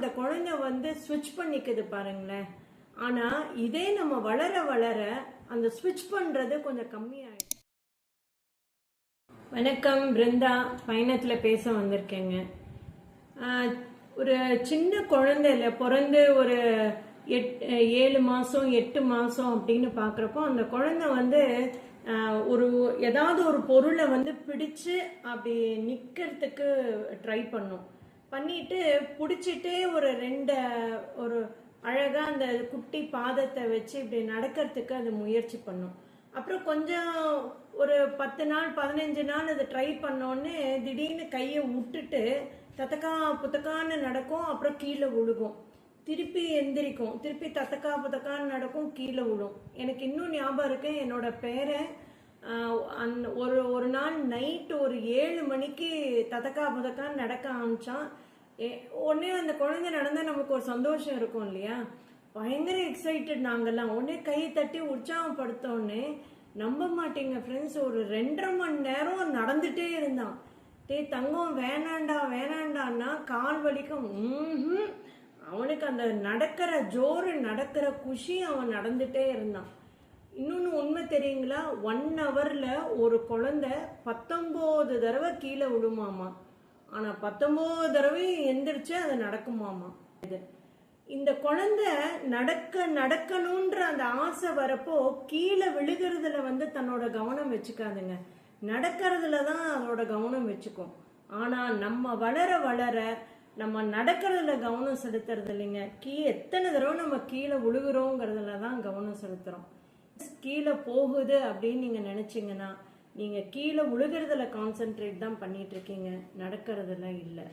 அந்த குழந்தை ஸ்விட்ச் பண்ணிக்குது பாருங்களேன். ஆனா இதே நம்ம வளர வளர அந்த ஸ்விட்ச் பண்றது கொஞ்சம் கம்மியாயிடும். வணக்கம், பிருந்தா பயணத்துல பேச வந்திருக்கேங்க. ஒரு சின்ன குழந்தைல பிறந்து ஒரு 7 மாசம் 8 மாசம் அப்படின்னு பாக்குறப்போ அந்த குழந்தை ஏதாவது ஒரு பொருளை பிடிச்சு அப்படி நிக்கிறதுக்கு ட்ரை பண்ணும். பண்ணிட்டு பிடிச்சிட்டே ஒரு அழகா அந்த குட்டி பாதத்தை வச்சு இப்படி நடக்கிறதுக்கு அது முயற்சி பண்ணும். அப்புறம் கொஞ்சம் ஒரு 10 நாள் 15 நாள் அதை ட்ரை பண்ணோன்னு திடீர்னு கையை விட்டுட்டு தத்தக்கா புத்தக்கான்னு நடக்கும். அப்புறம் கீழே விழுகும், திருப்பி எந்திரிக்கும், திருப்பி தத்தக்கா புத்தக்கான்னு நடக்கும், கீழே விழும். எனக்கு இன்னும் ஞாபகம் இருக்கு, என்னோட பேரன் ஒரு நாள் நைட்டு ஒரு 7 மணிக்கு தத்தக்கா புத்தக்கான்னு நடக்க ஆரம்பிச்சான். உடனே அந்த குழந்தை நடந்தா நமக்கு ஒரு சந்தோஷம் இருக்கும் இல்லையா, பயங்கர எக்ஸைட்டட் நாங்கெல்லாம். உடனே கையை தட்டி உற்சாகப்படுத்தோடனே நம்ப மாட்டீங்க ஃப்ரெண்ட்ஸ், ஒரு 2.5 மணி நேரம் நடந்துட்டே இருந்தான். தங்கம் வேணாண்டா வேணாண்டான்னா கால் வலிக்கும். அவனுக்கு அந்த நடக்கிற ஜோரு, நடக்கிற குஷி, அவன் நடந்துட்டே இருந்தான். இன்னொன்னு உண்மை தெரியுங்களா, 1 ஹவர்ல ஒரு குழந்தை 19 தடவை கீழே விழுமாமா. ஆனா 19 தடவை எந்திரிச்சு அது நடக்குமாமா. இந்த குழந்தை நடக்கணும்ன்ற அந்த ஆசை வரப்போ கீழே விழுகிறதுல தன்னோட கவனம் வச்சுக்காதுங்க, நடக்கிறதுல தான் அதோட கவனம் வச்சுக்கும். ஆனா நம்ம வளர வளர நம்ம நடக்கிறதுல கவனம் செலுத்துறது இல்லைங்க, எத்தனை தடவை நம்ம கீழே விழுகிறோங்கிறதுல தான் கவனம் செலுத்துறோம். கீழே போகுது அப்படின்னு நீங்க நினைச்சீங்கன்னா நீங்க கீழே விழுகிறதுல கான்சென்ட்ரேட் தான் பண்ணிட்டு இருக்கீங்க, நடக்கிறதுல இல்லை.